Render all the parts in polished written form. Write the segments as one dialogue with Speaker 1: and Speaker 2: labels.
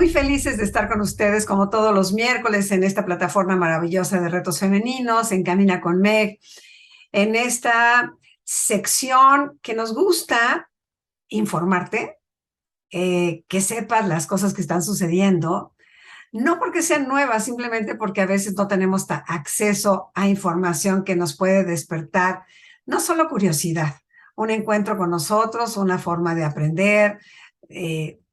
Speaker 1: muy felices de estar con ustedes como todos los miércoles en esta plataforma maravillosa de retos femeninos, en Camina con Meg, en esta sección que nos gusta informarte, que sepas las cosas que están sucediendo, no porque sean nuevas, simplemente porque a veces no tenemos acceso a información que nos puede despertar no solo curiosidad, un encuentro con nosotros, una forma de aprender,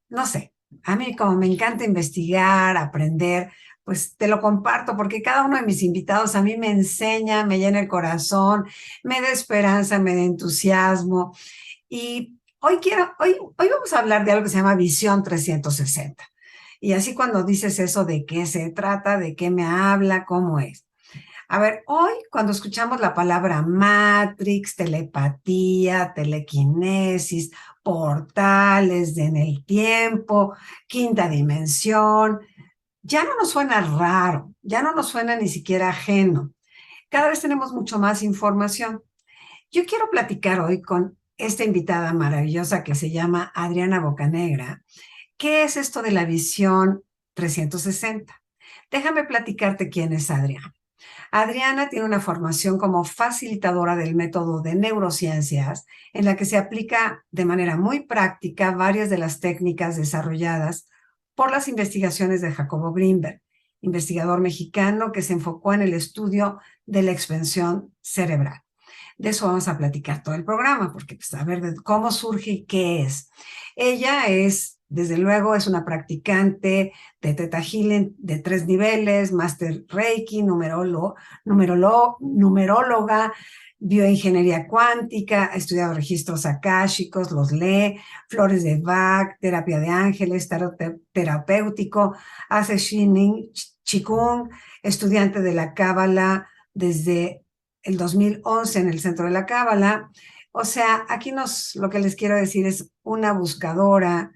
Speaker 1: no sé. A mí como me encanta investigar, aprender, pues te lo comparto porque cada uno de mis invitados a mí me enseña, me llena el corazón, me da esperanza, me da entusiasmo. Y hoy vamos a hablar de algo que se llama Visión 360. Y así cuando dices eso, ¿de qué se trata? ¿De qué me habla? ¿Cómo es? A ver, hoy cuando escuchamos la palabra Matrix, telepatía, telequinesis, portales en el tiempo, quinta dimensión, ya no nos suena raro, ya no nos suena ni siquiera ajeno. Cada vez tenemos mucho más información. Yo quiero platicar hoy con esta invitada maravillosa que se llama Adriana Bocanegra. ¿Qué es esto de la visión 360? Déjame platicarte quién es Adriana. Adriana tiene una formación como facilitadora del método de neurociencias, en la que se aplica de manera muy práctica varias de las técnicas desarrolladas por las investigaciones de Jacobo Greenberg, investigador mexicano que se enfocó en el estudio de la expansión cerebral. De eso vamos a platicar todo el programa, porque pues, a ver cómo surge y qué es. Ella es, desde luego, es una practicante de Theta Healing de 3 niveles, Master Reiki, numeróloga, bioingeniería cuántica, ha estudiado registros akáshicos, los lee, flores de Bach, terapia de ángeles, tarot terapéutico, hace Shining, Qigong, estudiante de la Cábala desde el 2011 en el Centro de la Cábala. O sea, aquí lo que les quiero decir es una buscadora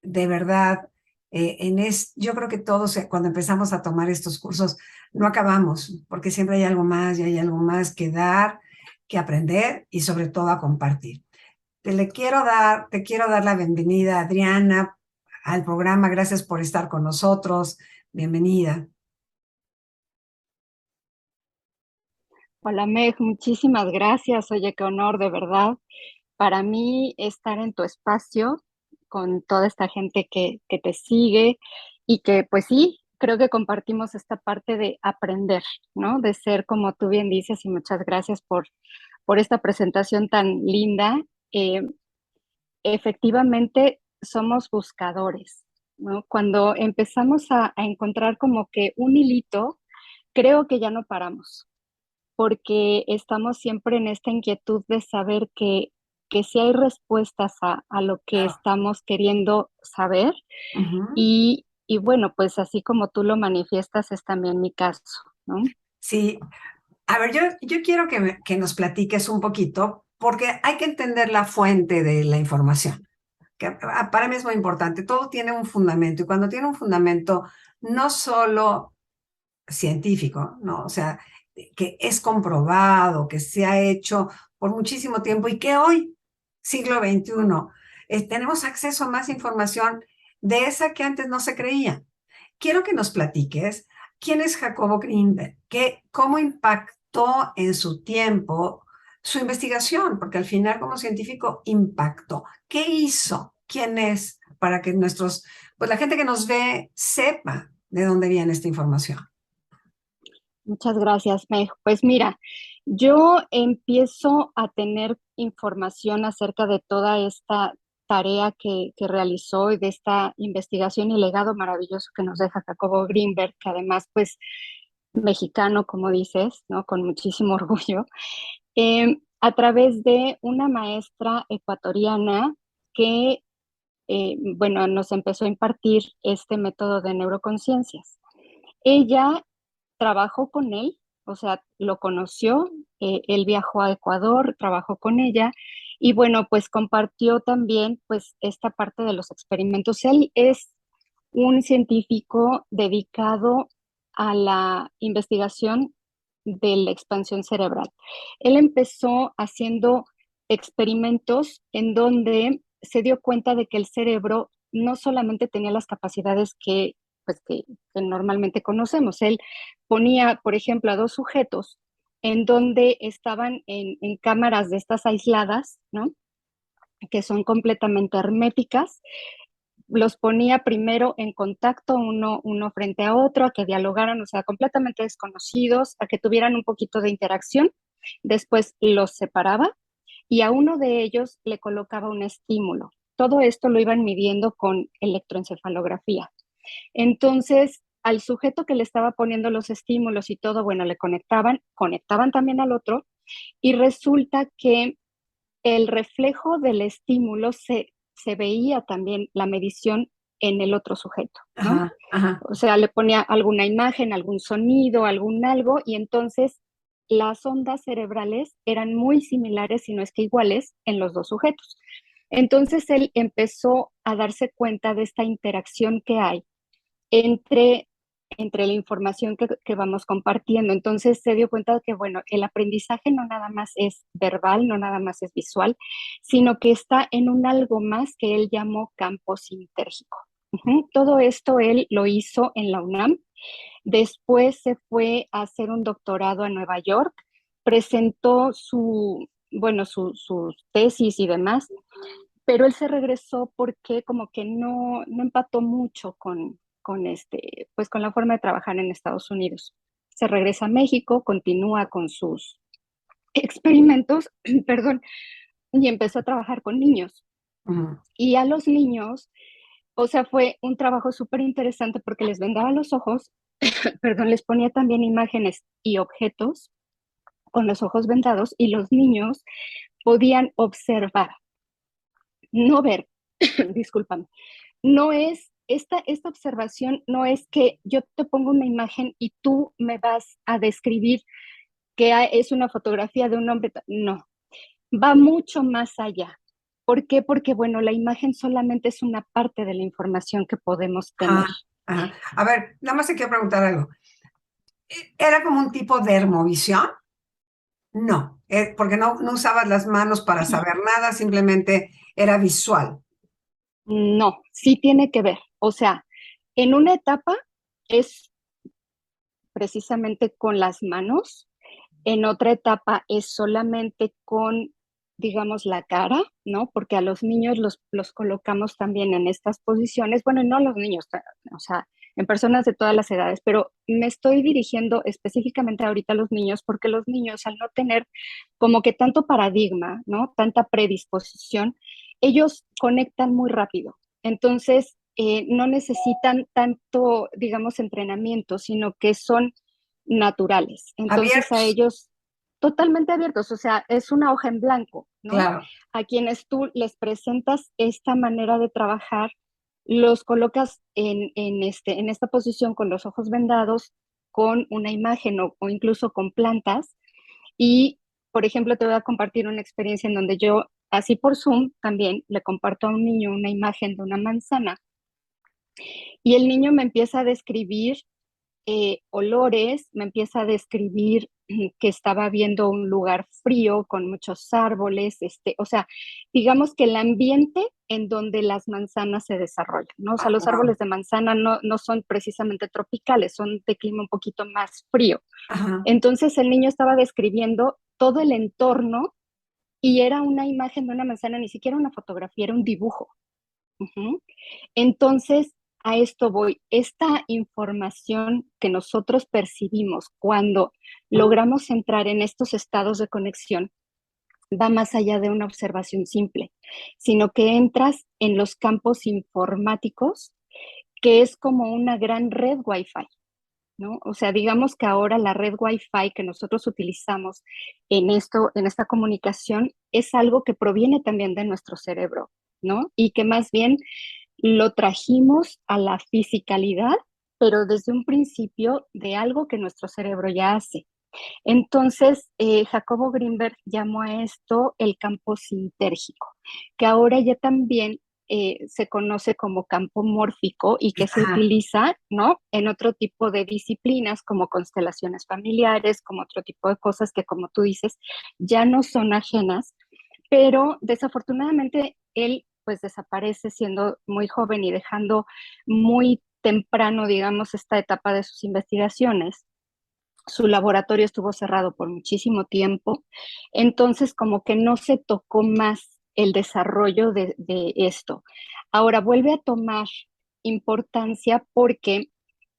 Speaker 1: de verdad. Yo creo que todos cuando empezamos a tomar estos cursos no acabamos, porque siempre hay algo más y hay algo más que dar, que aprender y sobre todo a compartir. Te quiero dar la bienvenida, Adriana, al programa. Gracias por estar con nosotros. Bienvenida.
Speaker 2: Hola Meg, muchísimas gracias. Oye, qué honor, de verdad. Para mí estar en tu espacio con toda esta gente que te sigue y que pues sí, creo que compartimos esta parte de aprender, ¿no? De ser como tú bien dices y muchas gracias por esta presentación tan linda. Eh, Efectivamente, somos buscadores, ¿no? Cuando empezamos a encontrar como que un hilito, creo que ya no paramos porque estamos siempre en esta inquietud de saber que si hay respuestas a lo que
Speaker 1: Claro.
Speaker 2: estamos queriendo saber
Speaker 1: Ujú.
Speaker 2: y bueno, pues así como tú lo manifiestas es también mi caso, ¿no?
Speaker 1: Sí, a ver, yo quiero que nos platiques un poquito, porque hay que entender la fuente de la información, que para mí es muy importante. Todo tiene un fundamento, y cuando tiene un fundamento no solo científico, ¿no? O sea, que es comprobado, que se ha hecho por muchísimo tiempo y que hoy, siglo XXI, tenemos acceso a más información de esa que antes no se creía. Quiero que nos platiques quién es Jacobo Greenberg, cómo impactó en su tiempo su investigación, porque al final como científico impactó. ¿Qué hizo? ¿Quién es? Para que pues la gente que nos ve sepa de dónde viene esta información.
Speaker 2: Muchas gracias, Meg. Pues mira, yo empiezo a tener información acerca de toda esta tarea que realizó y de esta investigación y legado maravilloso que nos deja Jacobo Greenberg, que además, pues, mexicano, como dices, ¿no? Con muchísimo orgullo, a través de una maestra ecuatoriana que, bueno, nos empezó a impartir este método de neuroconciencias. Ella trabajó con él, o sea, lo conoció, él viajó a Ecuador, trabajó con ella y bueno, pues compartió también pues esta parte de los experimentos. Él es un científico dedicado a la investigación de la expansión cerebral. Él empezó haciendo experimentos en donde se dio cuenta de que el cerebro no solamente tenía las capacidades pues que normalmente conocemos. Él ponía, por ejemplo, a dos sujetos en donde estaban en cámaras de estas aisladas, ¿no? Que son completamente herméticas. Los ponía primero en contacto uno frente a otro, a que dialogaran, o sea, completamente desconocidos, a que tuvieran un poquito de interacción. Después los separaba y a uno de ellos le colocaba un estímulo. Todo esto lo iban midiendo con electroencefalografía. Entonces, al sujeto que le estaba poniendo los estímulos y todo, bueno, le conectaban también al otro, y resulta que el reflejo del estímulo se veía también la medición en el otro sujeto, ¿no?
Speaker 1: Ajá, ajá.
Speaker 2: O sea, le ponía alguna imagen, algún sonido, algún algo, y entonces las ondas cerebrales eran muy similares, si no es que iguales, en los dos sujetos. Entonces él empezó a darse cuenta de esta interacción que hay entre, entre la información que vamos compartiendo. Entonces se dio cuenta de que, bueno, el aprendizaje no nada más es verbal, no nada más es visual, sino que está en un algo más que él llamó campo sintérgico. Todo esto él lo hizo en la UNAM. Después se fue a hacer un doctorado a Nueva York, presentó su tesis y demás, pero él se regresó porque como que no empató mucho pues con la forma de trabajar en Estados Unidos. Se regresa a México, continúa con sus experimentos, perdón, y empezó a trabajar con niños.
Speaker 1: Ujú.
Speaker 2: Y a los niños, o sea, fue un trabajo súper interesante porque les vendaba los ojos, perdón, les ponía también imágenes y objetos con los ojos vendados y los niños podían observar, no ver, discúlpame, no es, esta observación no es que yo te pongo una imagen y tú me vas a describir que es una fotografía de un hombre, no, va mucho más allá. ¿Por qué? Porque, bueno, la imagen solamente es una parte de la información que podemos tener.
Speaker 1: Ajá, ajá. A ver, nada más te quiero preguntar algo. ¿Era como un tipo de dermovisión? No, porque no usabas las manos para saber nada, simplemente era visual.
Speaker 2: No, sí tiene que ver. O sea, en una etapa es precisamente con las manos, en otra etapa es solamente con, digamos, la cara, ¿no? Porque a los niños los colocamos también en estas posiciones, bueno, no los niños, o sea, en personas de todas las edades, pero me estoy dirigiendo específicamente ahorita a los niños porque los niños al no tener como que tanto paradigma, ¿no? Tanta predisposición, ellos conectan muy rápido. Entonces, no necesitan tanto, digamos, entrenamiento, sino que son naturales. Entonces a
Speaker 1: Abiertos,
Speaker 2: ellos totalmente abiertos, o sea, es una hoja en blanco, ¿no?
Speaker 1: claro.
Speaker 2: A quienes tú les presentas esta manera de trabajar, los colocas en esta posición con los ojos vendados, con una imagen o incluso con plantas. Y, por ejemplo, te voy a compartir una experiencia en donde yo, así por Zoom, también le comparto a un niño una imagen de una manzana y el niño me empieza a describir olores, me empieza a describir que estaba viendo un lugar frío con muchos árboles, o sea, digamos que el ambiente en donde las manzanas se desarrollan, ¿no? O sea,
Speaker 1: Ah,
Speaker 2: los
Speaker 1: wow.
Speaker 2: árboles de manzana no son precisamente tropicales, son de clima un poquito más frío.
Speaker 1: Ajá.
Speaker 2: Entonces el niño estaba describiendo todo el entorno y era una imagen de una manzana, ni siquiera una fotografía, era un dibujo. Ujú. Entonces, a esto voy. Esta información que nosotros percibimos cuando logramos entrar en estos estados de conexión va más allá de una observación simple, sino que entras en los campos informáticos, que es como una gran red Wi-Fi, ¿no? O sea, digamos que ahora la red Wi-Fi que nosotros utilizamos en esta comunicación es algo que proviene también de nuestro cerebro, ¿no? Y que más bien lo trajimos a la fisicalidad, pero desde un principio de algo que nuestro cerebro ya hace. Entonces, Jacobo Greenberg llamó a esto el campo sintérgico, que ahora ya también se conoce como campo mórfico y que se
Speaker 1: Ajá.
Speaker 2: utiliza, ¿no? En otro tipo de disciplinas como constelaciones familiares, como otro tipo de cosas que, como tú dices, ya no son ajenas, pero desafortunadamente él pues desaparece siendo muy joven y dejando muy temprano, digamos, esta etapa de sus investigaciones. Su laboratorio estuvo cerrado por muchísimo tiempo, entonces como que no se tocó más el desarrollo de esto. Ahora vuelve a tomar importancia porque,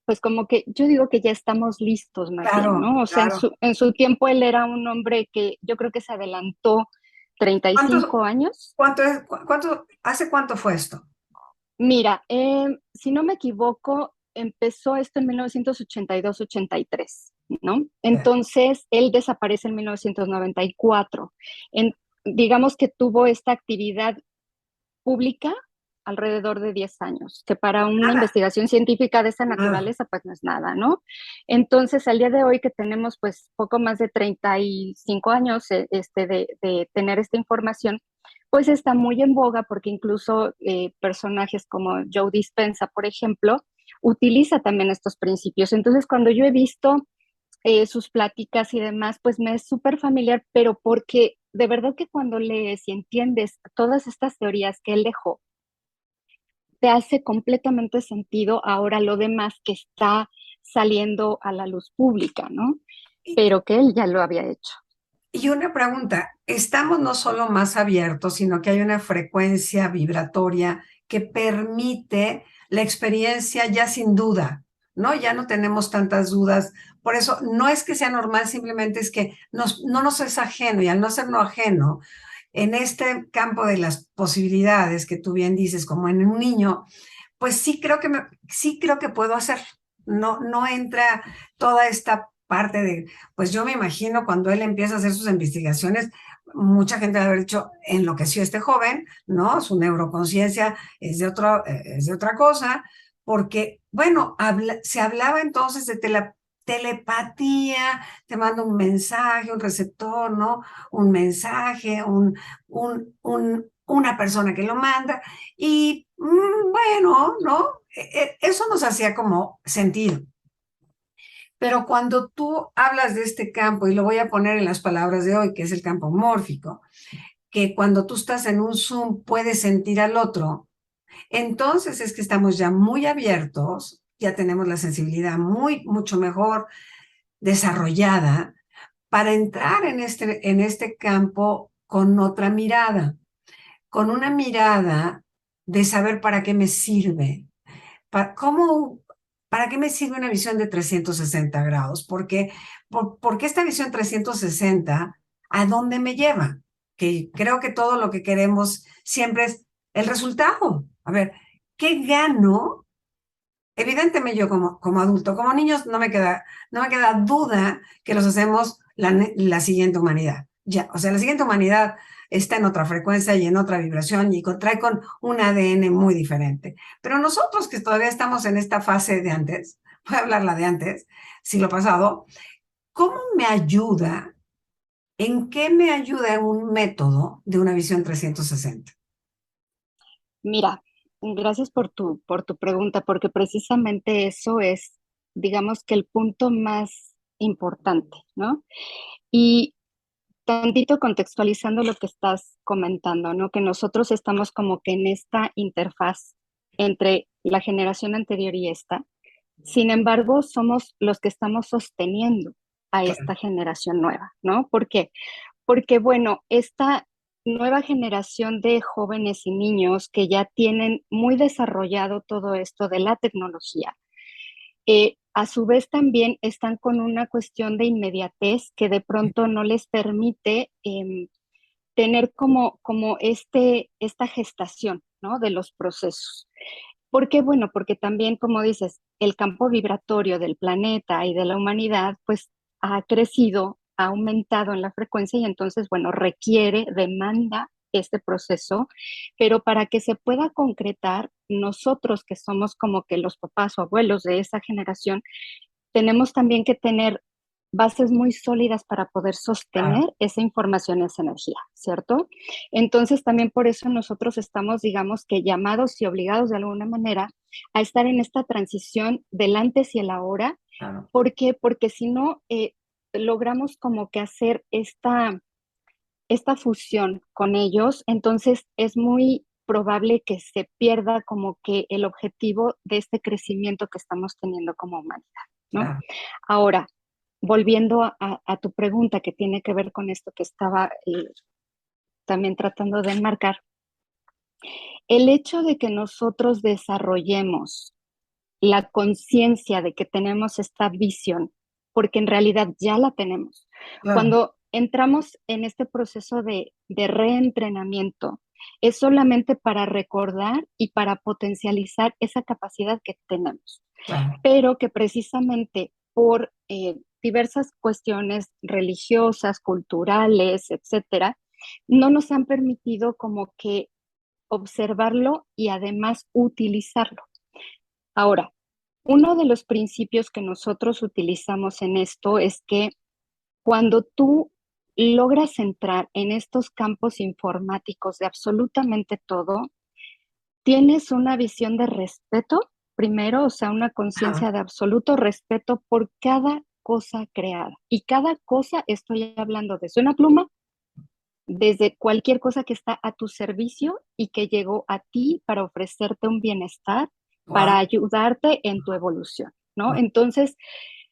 Speaker 2: pues como que yo digo que ya estamos listos más bien,
Speaker 1: Claro,
Speaker 2: ¿no? O sea,
Speaker 1: claro.
Speaker 2: en su tiempo él era un hombre que yo creo que se adelantó treinta y
Speaker 1: ¿Cuánto,
Speaker 2: cinco años.
Speaker 1: hace cuánto fue esto?
Speaker 2: Mira, si no me equivoco, empezó esto en 1982-83, ¿no?
Speaker 1: Eh,
Speaker 2: Entonces, él desaparece en 1994. En, digamos que tuvo esta actividad pública alrededor de 10 años, que para una
Speaker 1: Nada,
Speaker 2: investigación científica de esa
Speaker 1: nada.
Speaker 2: naturaleza, pues no es nada, ¿no? Entonces, al día de hoy que tenemos pues poco más de 35 años de tener esta información, pues está muy en boga porque incluso personajes como Joe Dispenza, por ejemplo, utiliza también estos principios. Entonces, cuando yo he visto sus pláticas y demás, pues me es súper familiar, pero porque de verdad que cuando lees y entiendes todas estas teorías que él dejó, te hace completamente sentido ahora lo demás que está saliendo a la luz pública, ¿no?
Speaker 1: Y,
Speaker 2: Pero que él ya lo había hecho.
Speaker 1: y una pregunta, estamos no solo más abiertos, sino que hay una frecuencia vibratoria que permite la experiencia ya sin duda, ¿no? Ya no tenemos tantas dudas. Por eso no es que sea normal, simplemente es que no nos es ajeno y al no ser no ajeno, en este campo de las posibilidades que tú bien dices, como en un niño, pues sí creo que puedo hacer. No entra toda esta parte de, pues yo me imagino cuando él empieza a hacer sus investigaciones, mucha gente va a haber dicho, enloqueció este joven, ¿no? Su neuroconciencia es de otra cosa, porque, bueno, se hablaba entonces de telepatía, te manda un mensaje, un receptor, ¿no? Un mensaje, una persona que lo manda, y bueno, ¿no? Eso nos hacía como sentido. Pero cuando tú hablas de este campo, y lo voy a poner en las palabras de hoy, que es el campo mórfico, que cuando tú estás en un Zoom puedes sentir al otro, entonces es que estamos ya muy abiertos, ya tenemos la sensibilidad mucho mejor desarrollada para entrar en este campo con otra mirada, con una mirada de saber para qué me sirve, ¿cómo, para qué me sirve una visión de 360 grados? Porque esta visión 360, ¿a dónde me lleva? Que creo que todo lo que queremos siempre es el resultado. A ver, ¿qué gano? Evidentemente yo como adulto, como niños no me queda duda que los hacemos la siguiente humanidad. Ya, o sea, la siguiente humanidad está en otra frecuencia y en otra vibración y trae con un ADN muy diferente. Pero nosotros que todavía estamos en esta fase de antes, voy a hablar la de antes, siglo pasado, ¿cómo me ayuda? ¿En qué me ayuda un método de una visión 360?
Speaker 2: Mira, gracias por tu pregunta, porque precisamente eso es, digamos que el punto más importante, ¿no? Y tantito contextualizando lo que estás comentando, ¿no? Que nosotros estamos como que en esta interfaz entre la generación anterior y esta. Sin embargo, somos los que estamos sosteniendo a esta
Speaker 1: Claro.
Speaker 2: generación nueva, ¿no? ¿Por qué? Porque, bueno, esta nueva generación de jóvenes y niños que ya tienen muy desarrollado todo esto de la tecnología, a su vez también están con una cuestión de inmediatez que de pronto no les permite tener como esta gestación, ¿no? De los procesos. ¿Por qué? Bueno, porque también, como dices, el campo vibratorio del planeta y de la humanidad, pues ha crecido, ha aumentado en la frecuencia y entonces, bueno, requiere, demanda este proceso, pero para que se pueda concretar, nosotros que somos como que los papás o abuelos de esa generación, tenemos también que tener bases muy sólidas para poder
Speaker 1: Claro.
Speaker 2: sostener esa información y esa energía, ¿cierto? Entonces también por eso nosotros estamos, digamos que llamados y obligados de alguna manera a estar en esta transición del antes y el ahora.
Speaker 1: Claro.
Speaker 2: ¿Por qué? Porque si no, logramos como que hacer esta fusión con ellos, entonces es muy probable que se pierda como que el objetivo de este crecimiento que estamos teniendo como humanidad, ¿no?
Speaker 1: Claro.
Speaker 2: Ahora, volviendo a tu pregunta que tiene que ver con esto que estaba también tratando de enmarcar, el hecho de que nosotros desarrollemos la conciencia de que tenemos esta visión, porque en realidad ya la tenemos.
Speaker 1: Claro.
Speaker 2: Cuando entramos en este proceso de reentrenamiento, es solamente para recordar y para potencializar esa capacidad que tenemos,
Speaker 1: Claro.
Speaker 2: pero que precisamente por diversas cuestiones religiosas, culturales, etcétera, no nos han permitido como que observarlo y además utilizarlo. Ahora, uno de los principios que nosotros utilizamos en esto es que cuando tú logras entrar en estos campos informáticos de absolutamente todo, tienes una visión de respeto, primero, o sea, una
Speaker 1: Ajá.
Speaker 2: conciencia de absoluto respeto por cada cosa creada. Y cada cosa, estoy hablando desde una pluma, desde cualquier cosa que está a tu servicio y que llegó a ti para ofrecerte un bienestar,
Speaker 1: Wow.
Speaker 2: para ayudarte en tu evolución, ¿no?
Speaker 1: Wow.
Speaker 2: Entonces,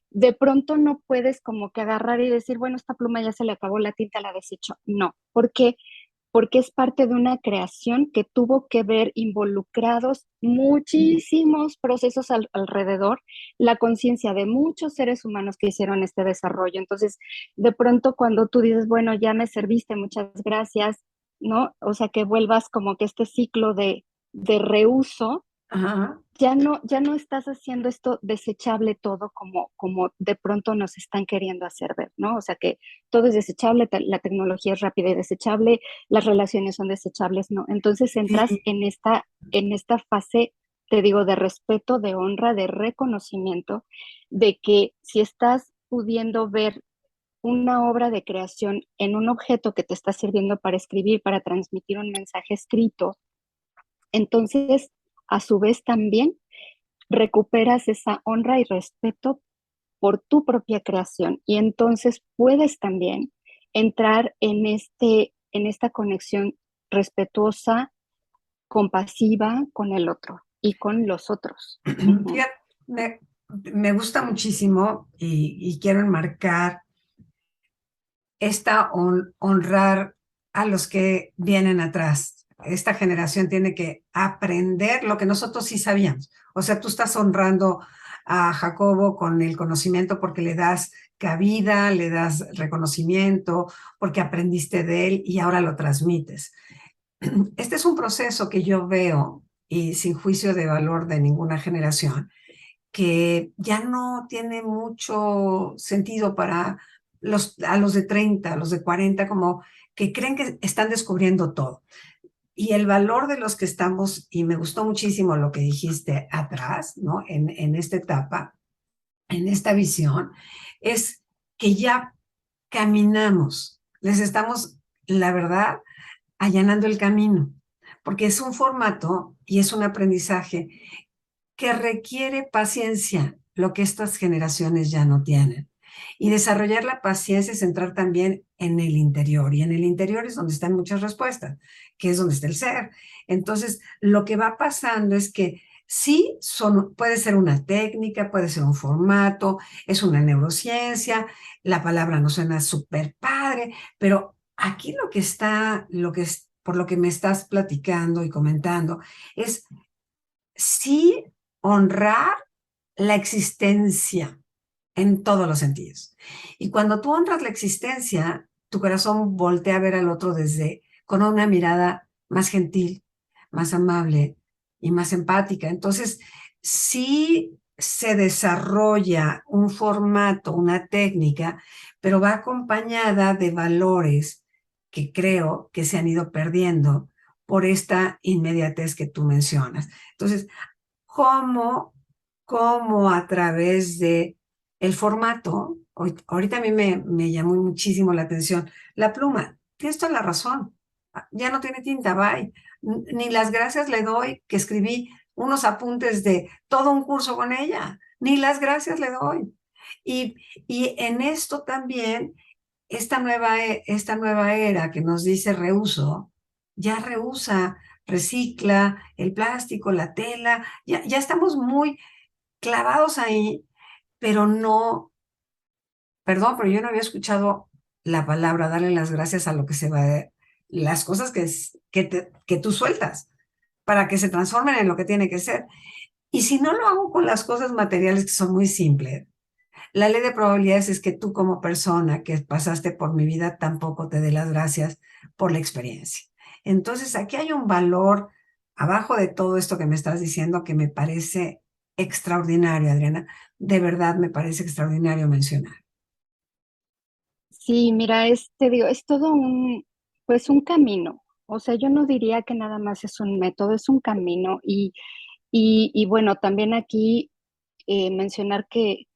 Speaker 2: de pronto no puedes como que agarrar y decir, bueno, esta pluma ya se le acabó la tinta, la desecho. No, porque es parte de una creación que tuvo que ver involucrados muchísimos procesos alrededor, la conciencia de muchos seres humanos que hicieron este desarrollo. Entonces, de pronto cuando tú dices, bueno, ya me serviste, muchas gracias, ¿no? O sea, que vuelvas como que este ciclo de reuso,
Speaker 1: Ajá.
Speaker 2: ya no estás haciendo esto desechable todo como de pronto nos están queriendo hacer ver, ¿no? O sea que todo es desechable, la tecnología es rápida y desechable, las relaciones son desechables, ¿no? Entonces entras
Speaker 1: Sí.
Speaker 2: en esta fase, te digo, de respeto, de honra, de reconocimiento, de que si estás pudiendo ver una obra de creación en un objeto que te está sirviendo para escribir, para transmitir un mensaje escrito, entonces a su vez también recuperas esa honra y respeto por tu propia creación y entonces puedes también entrar en esta conexión respetuosa, compasiva con el otro y con los otros. Ujú.
Speaker 1: Fíjate, me gusta muchísimo y quiero enmarcar esta honrar a los que vienen atrás. Esta generación tiene que aprender lo que nosotros sí sabíamos. O sea, tú estás honrando a Jacobo con el conocimiento porque le das cabida, le das reconocimiento, porque aprendiste de él y ahora lo transmites. Este es un proceso que yo veo, y sin juicio de valor de ninguna generación, que ya no tiene mucho sentido para a los de 30, a los de 40, como que creen que están descubriendo todo. Y el valor de los que estamos, y me gustó muchísimo lo que dijiste atrás, ¿no? En esta etapa, en esta visión, es que ya caminamos, les estamos, la verdad, allanando el camino, porque es un formato y es un aprendizaje que requiere paciencia, lo que estas generaciones ya no tienen. Y desarrollar la paciencia es entrar también en el interior, y en el interior es donde están muchas respuestas, que es donde está el ser. Entonces, lo que va pasando es que sí, puede ser una técnica, puede ser un formato, es una neurociencia, la palabra no suena súper padre, pero aquí lo que está, por lo que me estás platicando y comentando, es sí honrar la existencia en todos los sentidos. Y cuando tú honras la existencia, tu corazón voltea a ver al otro con una mirada más gentil, más amable y más empática. Entonces, sí se desarrolla un formato, una técnica, pero va acompañada de valores que creo que se han ido perdiendo por esta inmediatez que tú mencionas. Entonces, ¿cómo, cómo a través de el formato? Ahorita a mí me llamó muchísimo la atención la pluma. Tienes toda la razón. Ya no tiene tinta, bye. Ni las gracias le doy, que escribí unos apuntes de todo un curso con ella. Ni las gracias le doy. Y, y en esto también, esta nueva era que nos dice reuso, ya rehúsa recicla el plástico, la tela, ya estamos muy clavados ahí, pero no, perdón, pero yo no había escuchado la palabra darle las gracias a lo que se va, las cosas que tú sueltas para que se transformen en lo que tiene que ser. Y si no lo hago con las cosas materiales que son muy simples, la ley de probabilidades es que tú como persona que pasaste por mi vida tampoco te dé las gracias por la experiencia. Entonces, aquí hay un valor abajo de todo esto que me estás diciendo que me parece extraordinario, Adriana. De verdad me parece extraordinario mencionar.
Speaker 2: Sí, mira, te digo, es todo pues un camino. O sea, yo no diría que nada más es un método, es un camino. Y bueno, también aquí mencionar que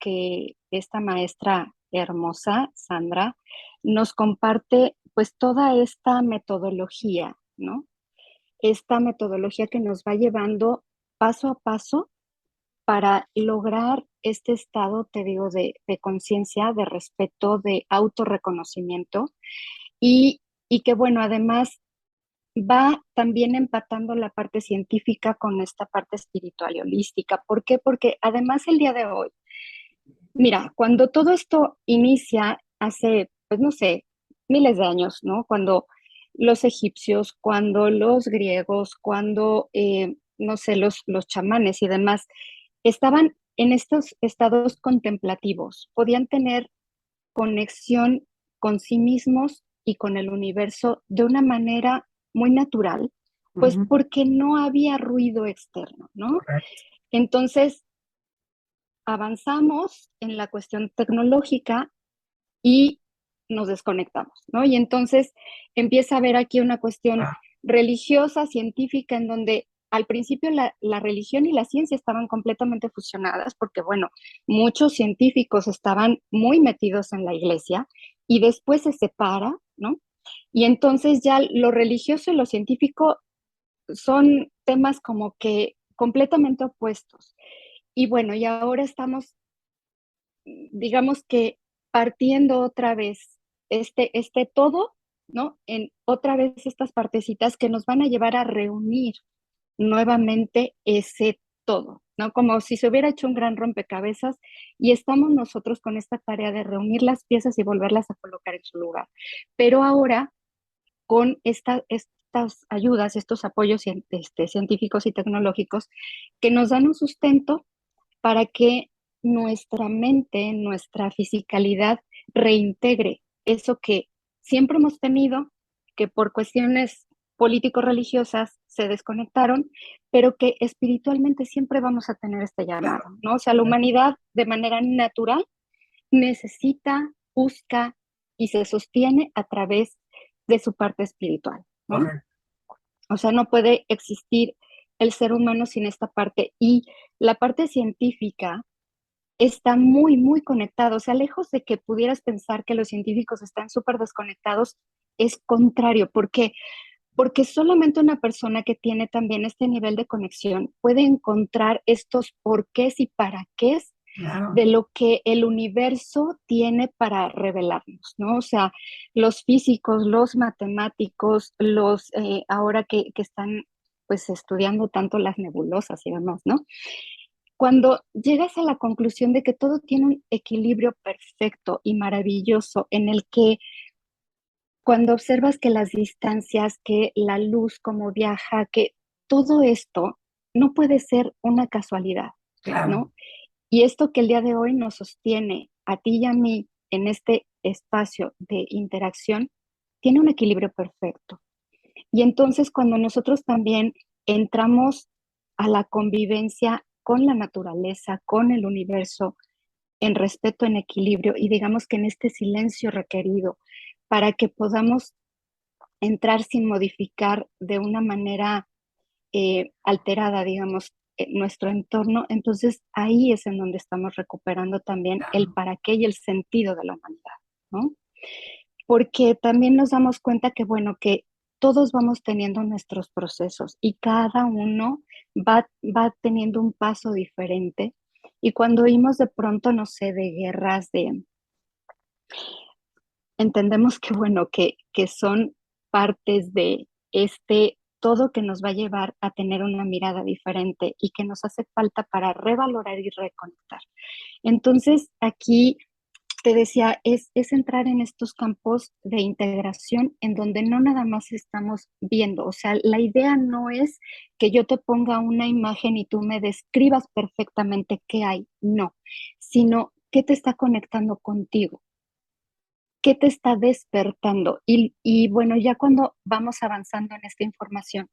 Speaker 2: esta maestra hermosa, Sandra, nos comparte pues toda esta metodología, ¿no? Esta metodología que nos va llevando paso a paso para lograr este estado, te digo, de conciencia, de respeto, de autorreconocimiento y que, bueno, además va también empatando la parte científica con esta parte espiritual y holística. ¿Por qué? Porque además el día de hoy, mira, cuando todo esto inicia hace, pues no sé, miles de años, ¿no? Cuando los egipcios, cuando los griegos, cuando, no sé, los chamanes y demás estaban en estos estados contemplativos, podían tener conexión con sí mismos y con el universo de una manera muy natural, pues
Speaker 1: Ujú,
Speaker 2: porque no había ruido externo, ¿no?
Speaker 1: correcto.
Speaker 2: Entonces, avanzamos en la cuestión tecnológica y nos desconectamos, ¿no? Y entonces empieza a haber aquí una cuestión
Speaker 1: Ah,
Speaker 2: religiosa, científica, en donde al principio la religión y la ciencia estaban completamente fusionadas, porque bueno, muchos científicos estaban muy metidos en la iglesia y después se separa, ¿no? Y entonces ya lo religioso y lo científico son temas como que completamente opuestos. Y bueno, y ahora estamos digamos que partiendo otra vez este todo, ¿no? En otra vez estas partecitas que nos van a llevar a reunir nuevamente ese todo, ¿no? Como si se hubiera hecho un gran rompecabezas y estamos nosotros con esta tarea de reunir las piezas y volverlas a colocar en su lugar. Pero ahora con estas ayudas, estos apoyos científicos y tecnológicos que nos dan un sustento para que nuestra mente, nuestra fisicalidad reintegre eso que siempre hemos tenido, que por cuestiones político-religiosas se desconectaron, pero que espiritualmente siempre vamos a tener este llamado,
Speaker 1: claro.
Speaker 2: ¿no? O sea, la humanidad de manera natural necesita, busca y se sostiene a través de su parte espiritual, ¿no?
Speaker 1: Correcto.
Speaker 2: O sea, no puede existir el ser humano sin esta parte. Y la parte científica está muy, muy conectado. O sea, lejos de que pudieras pensar que los científicos están súper desconectados, es contrario. ¿Por qué? Porque solamente una persona que tiene también este nivel de conexión puede encontrar estos porqués y para qué
Speaker 1: Claro.
Speaker 2: de lo que el universo tiene para revelarnos, ¿no? O sea, los físicos, los matemáticos, ahora que están pues estudiando tanto las nebulosas y demás, ¿no? Cuando llegas a la conclusión de que todo tiene un equilibrio perfecto y maravilloso en el que cuando observas que las distancias, que la luz, cómo viaja, que todo esto no puede ser una casualidad,
Speaker 1: Claro.
Speaker 2: ¿no? Y esto que el día de hoy nos sostiene a ti y a mí en este espacio de interacción, tiene un equilibrio perfecto. Y entonces cuando nosotros también entramos a la convivencia con la naturaleza, con el universo, en respeto, en equilibrio y digamos que en este silencio requerido para que podamos entrar sin modificar de una manera alterada, digamos, nuestro entorno, entonces ahí es en donde estamos recuperando también el para qué y el sentido de la humanidad, ¿no? Porque también nos damos cuenta que, bueno, que todos vamos teniendo nuestros procesos y cada uno va teniendo un paso diferente. Y cuando oímos de pronto, no sé, de guerras, entendemos que, bueno, que son partes de este todo que nos va a llevar a tener una mirada diferente y que nos hace falta para revalorar y reconectar. Entonces, aquí te decía, es entrar en estos campos de integración en donde no nada más estamos viendo, o sea, la idea no es que yo te ponga una imagen y tú me describas perfectamente qué hay, no, sino qué te está conectando contigo, qué te está despertando. Y bueno, ya cuando vamos avanzando en esta información,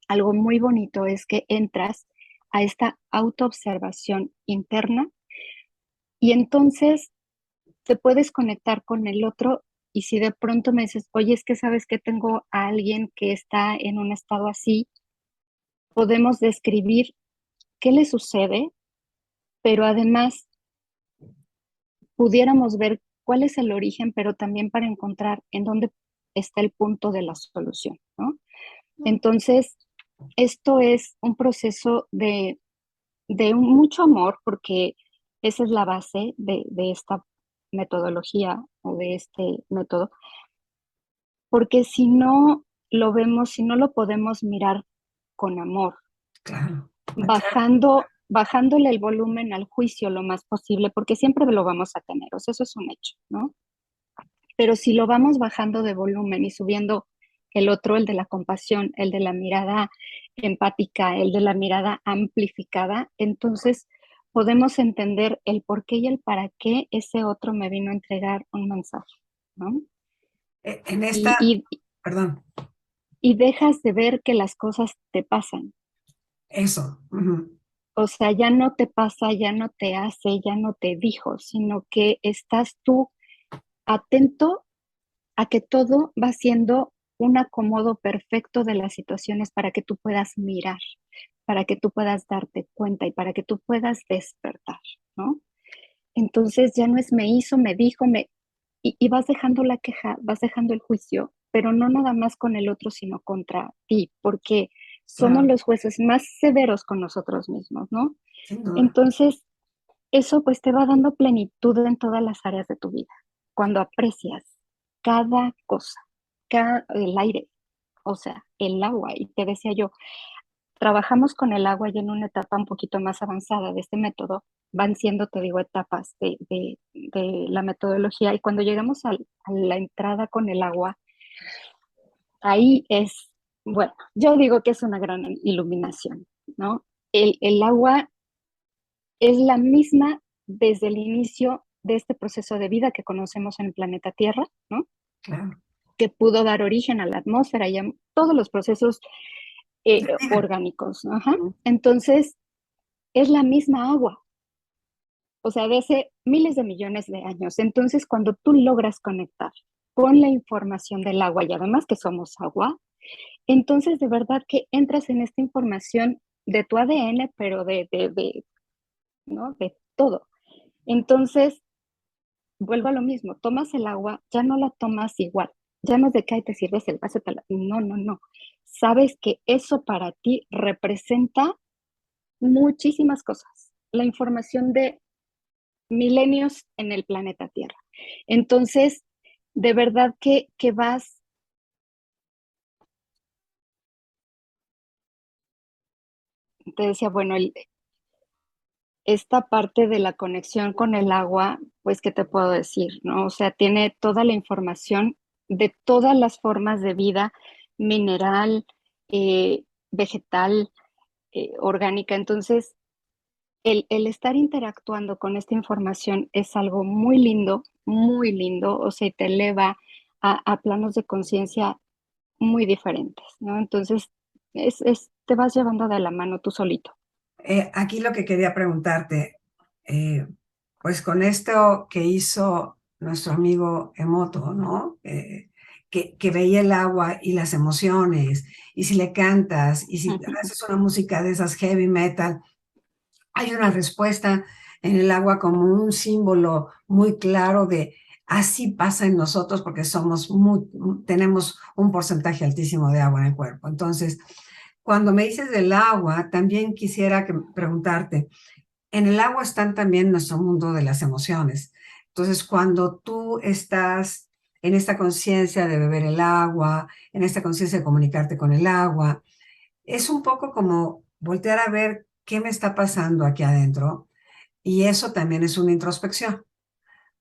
Speaker 2: algo muy bonito es que entras a esta autoobservación interna y entonces te puedes conectar con el otro y si de pronto me dices, oye, es que sabes que tengo a alguien que está en un estado así, podemos describir qué le sucede, pero además pudiéramos ver cuál es el origen, pero también para encontrar en dónde está el punto de la solución, ¿no? Entonces, esto es un proceso de mucho amor, porque esa es la base de esta metodología o de este método, porque si no lo vemos, si no lo podemos mirar con amor,
Speaker 1: Claro, claro.
Speaker 2: bajándole el volumen al juicio lo más posible, porque siempre lo vamos a tener, o sea, eso es un hecho, ¿no? Pero si lo vamos bajando de volumen y subiendo el otro, el de la compasión, el de la mirada empática, el de la mirada amplificada, entonces podemos entender el por qué y el para qué ese otro me vino a entregar un mensaje, ¿no?
Speaker 1: En
Speaker 2: Y,
Speaker 1: esta,
Speaker 2: y,
Speaker 1: perdón,
Speaker 2: y dejas de ver que las cosas te pasan.
Speaker 1: eso. Ujú.
Speaker 2: O sea, ya no te pasa, ya no te hace, ya no te dijo, sino que estás tú atento a que todo va siendo un acomodo perfecto de las situaciones para que tú puedas mirar, para que tú puedas darte cuenta y para que tú puedas despertar, ¿no? Entonces ya no es me hizo, me dijo, y vas dejando la queja, vas dejando el juicio, pero no nada más con el otro, sino contra ti, porque somos
Speaker 1: Claro,
Speaker 2: los jueces más severos con nosotros mismos, ¿no?
Speaker 1: sin duda.
Speaker 2: Entonces, eso pues te va dando plenitud en todas las áreas de tu vida. Cuando aprecias cada cosa, el aire, o sea, el agua. Y te decía yo, trabajamos con el agua ya en una etapa un poquito más avanzada de este método. Van siendo, te digo, etapas de la metodología. Y cuando llegamos a la entrada con el agua, ahí es, bueno, yo digo que es una gran iluminación, ¿no? El agua es la misma desde el inicio de este proceso de vida que conocemos en el planeta Tierra, ¿no?
Speaker 1: Claro.
Speaker 2: Que pudo dar origen a la atmósfera y a todos los procesos
Speaker 1: La vida.
Speaker 2: orgánicos. Ajá.
Speaker 1: Ujú.
Speaker 2: Entonces, es la misma agua, o sea, de hace miles de millones de años. Entonces, cuando tú logras conectar con la información del agua y además que somos agua, entonces de verdad que entras en esta información de tu ADN, pero ¿no? De todo. Entonces, vuelvo a lo mismo, tomas el agua, ya no la tomas igual, ya no es de que ahí te sirves el vaso, no, no, no. Sabes que eso para ti representa muchísimas cosas, la información de milenios en el planeta Tierra. Entonces, de verdad que vas, te decía, bueno, esta parte de la conexión con el agua, pues, ¿qué te puedo decir? ¿No? O sea, tiene toda la información de todas las formas de vida, mineral, vegetal, orgánica. Entonces, el estar interactuando con esta información es algo muy lindo, o sea, te eleva a planos de conciencia muy diferentes, ¿no? Entonces, te vas llevando de la mano tú solito.
Speaker 1: Aquí lo que quería preguntarte, eh, pues con esto que hizo nuestro amigo Emoto, ¿no? Que veía el agua y las emociones, y si le cantas, y si haces una música de esas heavy metal, hay una respuesta en el agua como un símbolo muy claro de así pasa en nosotros porque tenemos un porcentaje altísimo de agua en el cuerpo. Entonces, cuando me dices del agua, también quisiera preguntarte, en el agua están también nuestro mundo de las emociones. Entonces, cuando tú estás en esta conciencia de beber el agua, en esta conciencia de comunicarte con el agua. Es un poco como voltear a ver qué me está pasando aquí adentro, y eso también es una introspección,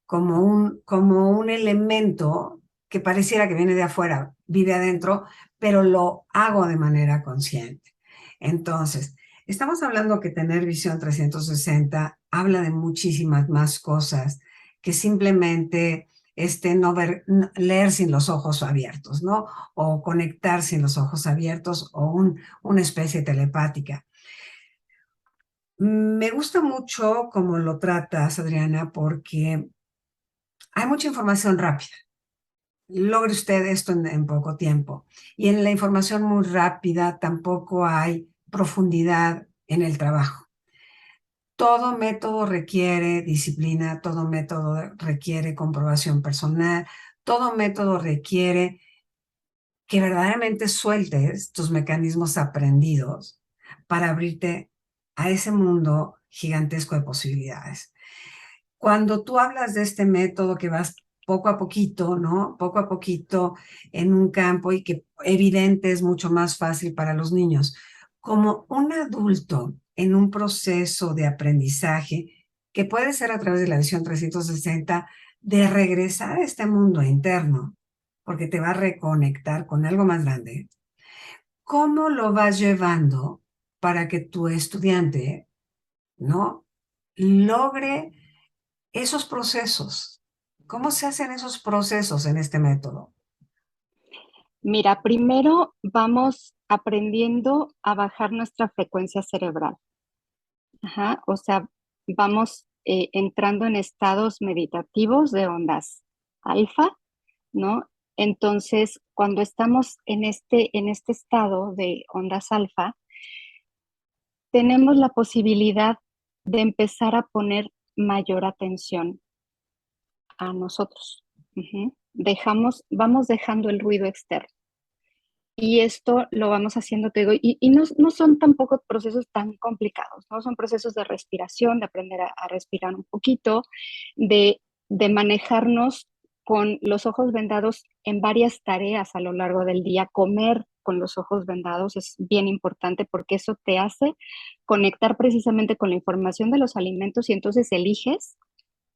Speaker 1: como un elemento que pareciera que viene de afuera, vive adentro, pero lo hago de manera consciente. Entonces, estamos hablando que tener visión 360 habla de muchísimas más cosas que simplemente no ver, leer sin los ojos abiertos, ¿no? O conectar sin los ojos abiertos, o una especie telepática. Me gusta mucho cómo lo tratas, Adriana, porque hay mucha información rápida. Logre usted esto en poco tiempo. Y en la información muy rápida tampoco hay profundidad en el trabajo. Todo método requiere disciplina, todo método requiere comprobación personal, todo método requiere que verdaderamente sueltes tus mecanismos aprendidos para abrirte a ese mundo gigantesco de posibilidades. Cuando tú hablas de este método que vas poco a poquito, ¿no? Poco a poquito en un campo, y que evidente es mucho más fácil para los niños. Como un adulto en un proceso de aprendizaje, que puede ser a través de la visión 360, de regresar a este mundo interno, porque te va a reconectar con algo más grande. ¿Cómo lo vas llevando para que tu estudiante, ¿no?, logre esos procesos? ¿Cómo se hacen esos procesos en este método?
Speaker 2: Mira, primero vamos aprendiendo a bajar nuestra frecuencia cerebral. Ajá, o sea, vamos entrando en estados meditativos de ondas alfa, ¿no? Entonces, cuando estamos en este estado de ondas alfa, tenemos la posibilidad de empezar a poner mayor atención a nosotros. Ujú. Vamos dejando el ruido externo. Y esto lo vamos haciendo, te digo, y no son tampoco procesos tan complicados, ¿no? Son procesos de respiración, de aprender a respirar un poquito, de manejarnos con los ojos vendados en varias tareas a lo largo del día. Comer con los ojos vendados es bien importante porque eso te hace conectar precisamente con la información de los alimentos, y entonces eliges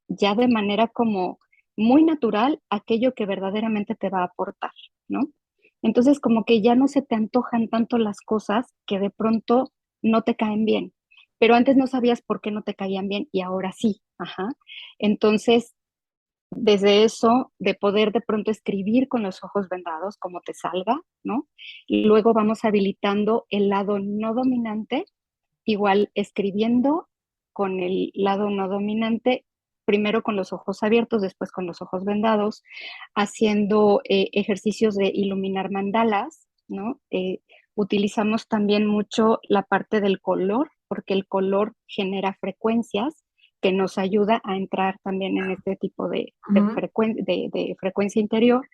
Speaker 2: ya de manera como muy natural aquello que verdaderamente te va a aportar, ¿no? Entonces, como que ya no se te antojan tanto las cosas que de pronto no te caen bien, pero antes no sabías por qué no te caían bien y ahora sí, ajá. Entonces, desde eso, de poder de pronto escribir con los ojos vendados, como te salga, ¿no? Y luego vamos habilitando el lado no dominante, igual escribiendo con el lado no dominante, primero con los ojos abiertos, después con los ojos vendados, haciendo ejercicios de iluminar mandalas, ¿no? Utilizamos también mucho la parte del color, porque el color genera frecuencias que nos ayuda a entrar también en este tipo
Speaker 1: Ujú.
Speaker 2: de frecuencia interior.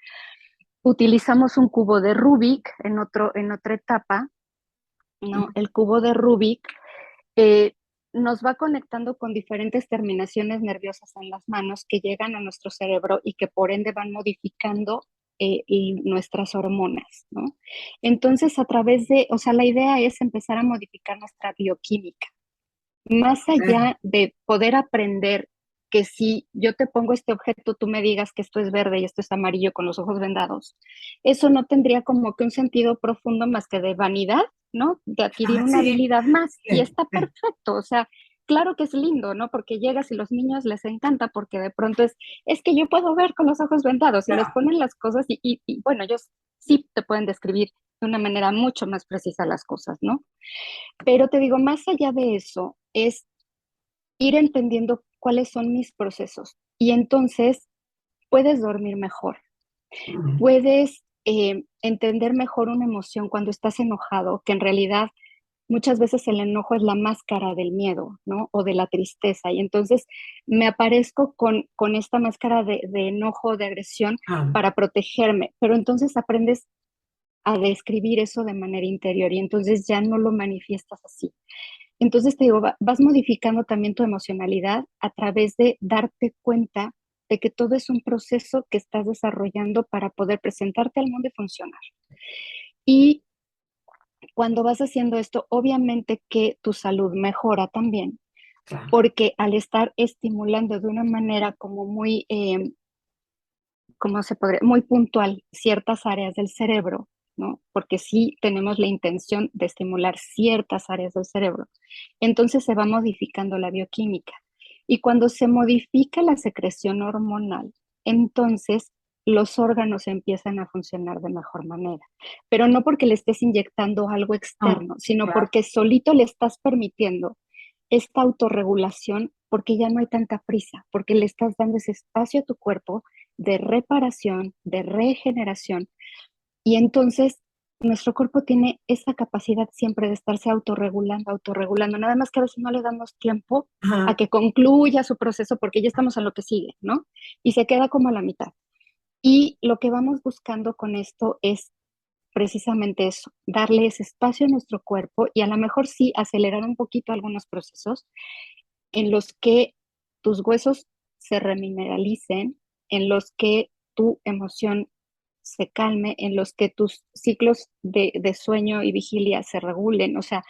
Speaker 2: Utilizamos un cubo de Rubik en otra etapa, ¿no? El cubo de Rubik eh, nos va conectando con diferentes terminaciones nerviosas en las manos que llegan a nuestro cerebro y que por ende van modificando y nuestras hormonas, ¿no? Entonces, o sea, la idea es empezar a modificar nuestra bioquímica. Más allá de poder aprender que si yo te pongo este objeto, tú me digas que esto es verde y esto es amarillo con los ojos vendados, eso no tendría como que un sentido profundo más que de vanidad, ¿no? De adquirir una
Speaker 1: Sí,
Speaker 2: habilidad más. Y
Speaker 1: sí,
Speaker 2: está
Speaker 1: sí.
Speaker 2: perfecto, o sea, claro que es lindo, ¿no? Porque llegas y los niños les encanta porque de pronto es que yo puedo ver con los ojos vendados y les
Speaker 1: Claro.
Speaker 2: ponen las cosas y bueno, ellos sí te pueden describir de una manera mucho más precisa las cosas, ¿no? Pero te digo, más allá de eso, es ir entendiendo cuáles son mis procesos y entonces puedes dormir mejor,
Speaker 1: Ujú.
Speaker 2: puedes entender mejor una emoción cuando estás enojado, que en realidad muchas veces el enojo es la máscara del miedo, ¿no? O de la tristeza. Y entonces me aparezco con esta máscara de enojo, de agresión
Speaker 1: Ah,
Speaker 2: para protegerme, pero entonces aprendes a describir eso de manera interior y entonces ya no lo manifiestas así. Entonces te digo, vas modificando también tu emocionalidad a través de darte cuenta de que todo es un proceso que estás desarrollando para poder presentarte al mundo y funcionar. Y cuando vas haciendo esto, obviamente que tu salud mejora también,
Speaker 1: Claro.
Speaker 2: porque al estar estimulando de una manera como muy, ¿cómo se podría? Muy puntual ciertas áreas del cerebro, ¿no? Porque sí tenemos la intención de estimular ciertas áreas del cerebro. Entonces se va modificando la bioquímica. Y cuando se modifica la secreción hormonal, entonces los órganos empiezan a funcionar de mejor manera. Pero no porque le estés inyectando algo
Speaker 1: No,
Speaker 2: externo, sino
Speaker 1: claro.
Speaker 2: porque solito le estás permitiendo esta autorregulación porque ya no hay tanta prisa, porque le estás dando ese espacio a tu cuerpo de reparación, de regeneración. Y entonces nuestro cuerpo tiene esa capacidad siempre de estarse autorregulando, autorregulando. Nada más que a veces no le damos tiempo a
Speaker 1: Ajá.
Speaker 2: que concluya su proceso porque ya estamos en lo que sigue, ¿no? Y se queda como a la mitad. Y lo que vamos buscando con esto es precisamente eso, darle ese espacio a nuestro cuerpo y a lo mejor sí acelerar un poquito algunos procesos en los que tus huesos se remineralicen, en los que tu emoción se calme, en los que tus ciclos de sueño y vigilia se regulen. O sea,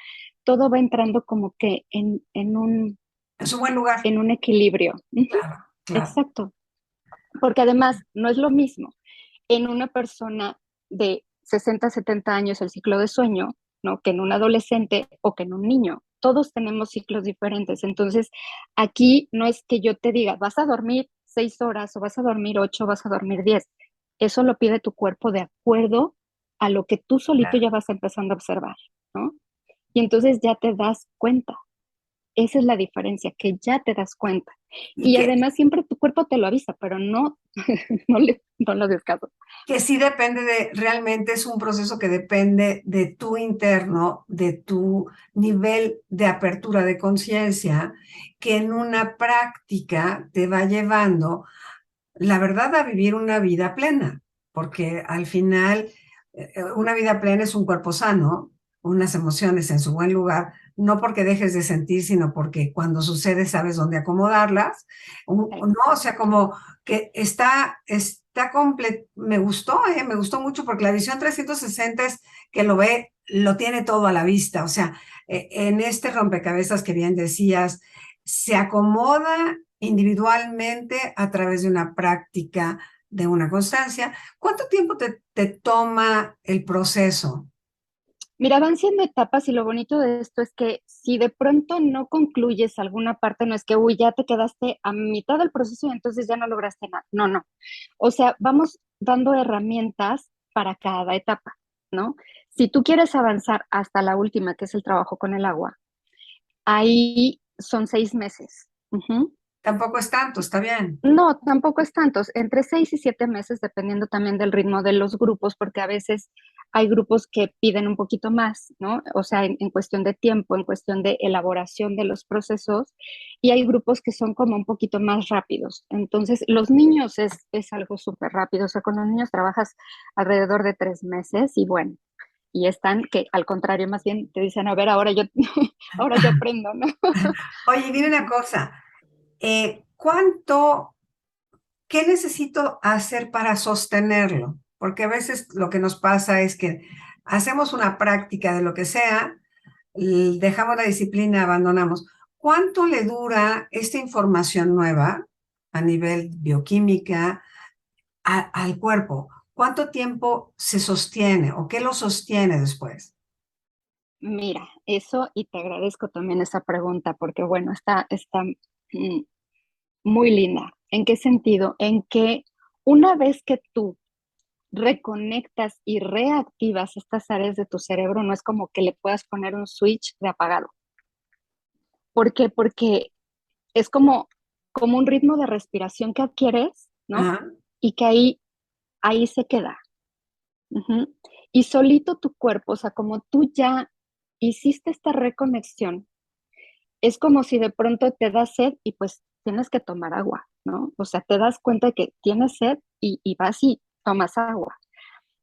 Speaker 2: todo va entrando como que
Speaker 1: Es un buen lugar.
Speaker 2: en un equilibrio. Ujú,
Speaker 1: Claro, claro.
Speaker 2: exacto. Porque además no es lo mismo en una persona de 60, 70 años el ciclo de sueño, ¿no? Que en un adolescente o que en un niño. Todos tenemos ciclos diferentes. Entonces, aquí no es que yo te diga, vas a dormir 6 horas o vas a dormir 8 o vas a dormir 10. Eso lo pide tu cuerpo de acuerdo a lo que tú solito
Speaker 1: Claro.
Speaker 2: ya vas empezando a observar, ¿no? Y entonces ya te das cuenta. Esa es la diferencia, que ya te das cuenta.
Speaker 1: Y
Speaker 2: Y además siempre tu cuerpo te lo avisa, pero no, no lo descaso.
Speaker 1: que sí depende de, realmente es un proceso que depende de tu interno, de tu nivel de apertura de conciencia, que en una práctica te va llevando, la verdad, a vivir una vida plena, porque al final una vida plena es un cuerpo sano, unas emociones en su buen lugar, no porque dejes de sentir, sino porque cuando sucede sabes dónde acomodarlas, no, o sea,
Speaker 2: Exacto.
Speaker 1: como que me gustó mucho porque la visión 360 es que lo tiene todo a la vista, o sea, en este rompecabezas que bien decías, se acomoda individualmente a través de una práctica, de una constancia. ¿Cuánto tiempo te toma el proceso?
Speaker 2: Mira, van siendo etapas y lo bonito de esto es que si de pronto no concluyes alguna parte, no es que, uy, ya te quedaste a mitad del proceso y entonces ya no lograste nada. No, no. O sea, vamos dando herramientas para cada etapa, ¿no? Si tú quieres avanzar hasta la última, que es el trabajo con el agua, ahí son 6 meses. Ujú.
Speaker 1: Tampoco es tanto, está bien.
Speaker 2: No, tampoco es tantos, entre 6 y 7 meses, dependiendo también del ritmo de los grupos, porque a veces hay grupos que piden un poquito más, ¿no? O sea, en cuestión de tiempo, en cuestión de elaboración de los procesos, y hay grupos que son como un poquito más rápidos. Entonces, los niños es algo súper rápido, o sea, con los niños trabajas alrededor de 3 meses y bueno, y están que al contrario, más bien te dicen, a ver, ahora yo, ahora yo aprendo, ¿no?
Speaker 1: Oye, dime una cosa, ¿cuánto, qué necesito hacer para sostenerlo? Porque a veces lo que nos pasa es que hacemos una práctica de lo que sea, dejamos la disciplina, abandonamos. ¿Cuánto le dura esta información nueva a nivel bioquímica al cuerpo? ¿Cuánto tiempo se sostiene o qué lo sostiene después?
Speaker 2: Mira, eso, y te agradezco también esa pregunta, porque bueno, está muy linda. ¿En qué sentido? En que una vez que tú reconectas y reactivas estas áreas de tu cerebro, no es como que le puedas poner un switch de apagado. ¿Por qué? Porque es como un ritmo de respiración que adquieres, ¿no?
Speaker 1: Ajá.
Speaker 2: Y que ahí se queda. Ujú. Y solito tu cuerpo, o sea, como tú ya hiciste esta reconexión, es como si de pronto te da sed y pues tienes que tomar agua, ¿no? O sea, te das cuenta de que tienes sed y vas y tomas agua.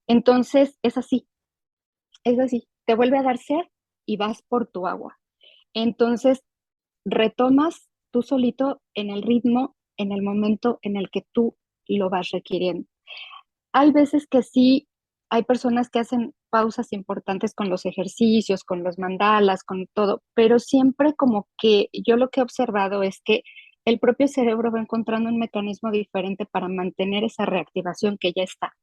Speaker 2: Entonces, es así, te vuelve a dar sed y vas por tu agua. Entonces, retomas tú solito en el ritmo en el momento en el que tú lo vas requiriendo. Hay veces que sí, hay personas que hacen pausas importantes con los ejercicios, con los mandalas, con todo, pero siempre como que yo lo que he observado es que el propio cerebro va encontrando un mecanismo diferente para mantener esa reactivación que ya está.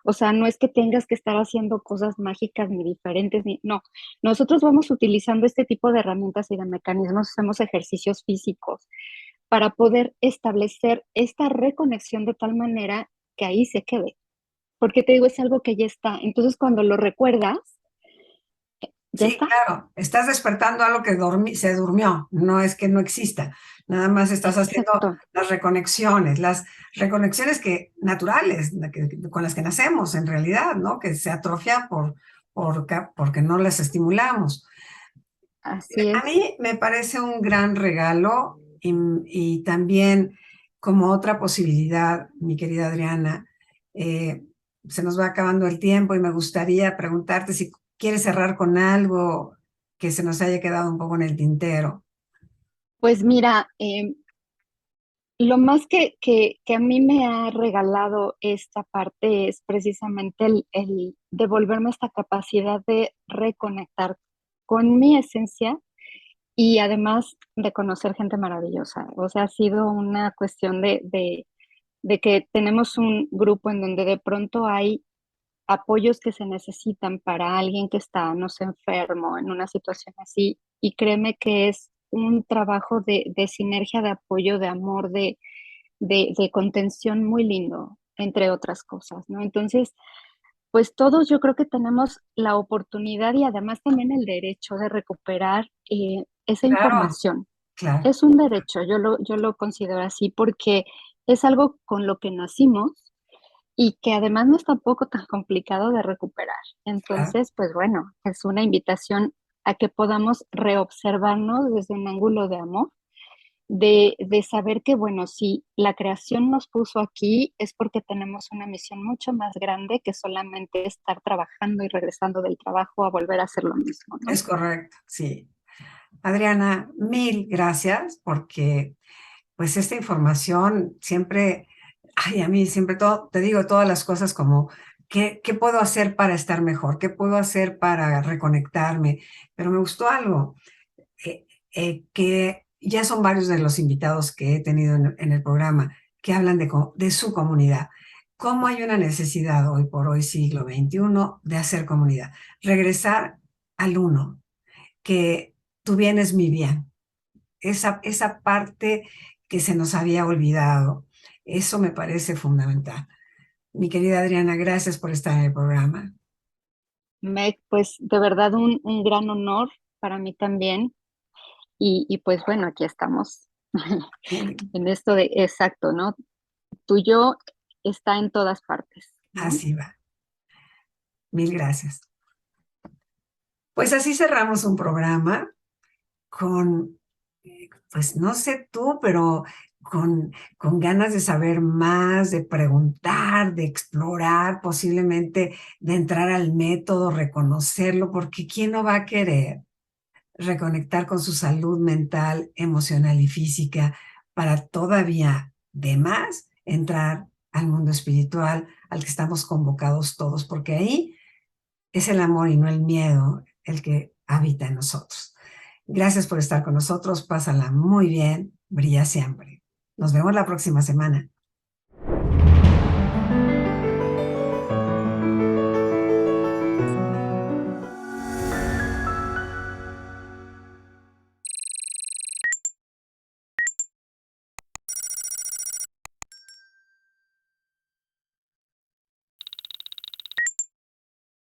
Speaker 2: O sea, no es que tengas que estar haciendo cosas mágicas ni diferentes, ni, no. Nosotros vamos utilizando este tipo de herramientas y de mecanismos, hacemos ejercicios físicos para poder establecer esta reconexión de tal manera que ahí se quede. Porque te digo, es algo que ya está. Entonces, cuando lo recuerdas, ya
Speaker 1: Sí,
Speaker 2: está.
Speaker 1: claro, estás despertando algo que se durmió, no es que no exista, nada más estás haciendo
Speaker 2: Exacto.
Speaker 1: las reconexiones que naturales, con las que nacemos en realidad, ¿no? Que se atrofian porque no las estimulamos.
Speaker 2: Así
Speaker 1: A
Speaker 2: es.
Speaker 1: mí me parece un gran regalo y también como otra posibilidad, mi querida Adriana, eh, se nos va acabando el tiempo y me gustaría preguntarte si quieres cerrar con algo que se nos haya quedado un poco en el tintero.
Speaker 2: Pues mira, lo más que a mí me ha regalado esta parte es precisamente el devolverme esta capacidad de reconectar con mi esencia y además de conocer gente maravillosa. O sea, ha sido una cuestión de que tenemos un grupo en donde de pronto hay apoyos que se necesitan para alguien que está, no sé, enfermo, en una situación así. Y créeme que es un trabajo de sinergia, de apoyo, de amor, de contención muy lindo, entre otras cosas, ¿no? Entonces, pues todos yo creo que tenemos la oportunidad y además también el derecho de recuperar esa
Speaker 1: Claro,
Speaker 2: información.
Speaker 1: claro,
Speaker 2: Es un derecho, yo lo considero así, porque es algo con lo que nacimos y que además no es tampoco tan complicado de recuperar.
Speaker 1: claro.
Speaker 2: Entonces, pues bueno, es una invitación a que podamos reobservarnos desde un ángulo de amor, de saber que, bueno, si la creación nos puso aquí es porque tenemos una misión mucho más grande que solamente estar trabajando y regresando del trabajo a volver a hacer lo mismo, ¿no?
Speaker 1: Es correcto, sí. Adriana, mil gracias porque pues esta información siempre, ay, a mí siempre todo, te digo todas las cosas como, ¿qué puedo hacer para estar mejor? ¿Qué puedo hacer para reconectarme? Pero me gustó algo, que ya son varios de los invitados que he tenido en el programa que hablan de su comunidad. ¿Cómo hay una necesidad hoy por hoy, siglo XXI, de hacer comunidad? Regresar al uno, que tu bien es mi bien, esa parte que se nos había olvidado. Eso me parece fundamental. Mi querida Adriana, gracias por estar en el programa.
Speaker 2: Meg, pues de verdad un gran honor para mí también. Y pues bueno, aquí estamos en esto de exacto, ¿no? Tuyo está en todas partes, ¿no?
Speaker 1: Así va. Mil gracias. Pues así cerramos un programa con, pues no sé tú, pero con ganas de saber más, de preguntar, de explorar, posiblemente de entrar al método, reconocerlo, porque ¿quién no va a querer reconectar con su salud mental, emocional y física para todavía de más entrar al mundo espiritual al que estamos convocados todos? Porque ahí es el amor y no el miedo el que habita en nosotros. Gracias por estar con nosotros. Pásala muy bien. Brilla siempre. Nos vemos la próxima semana.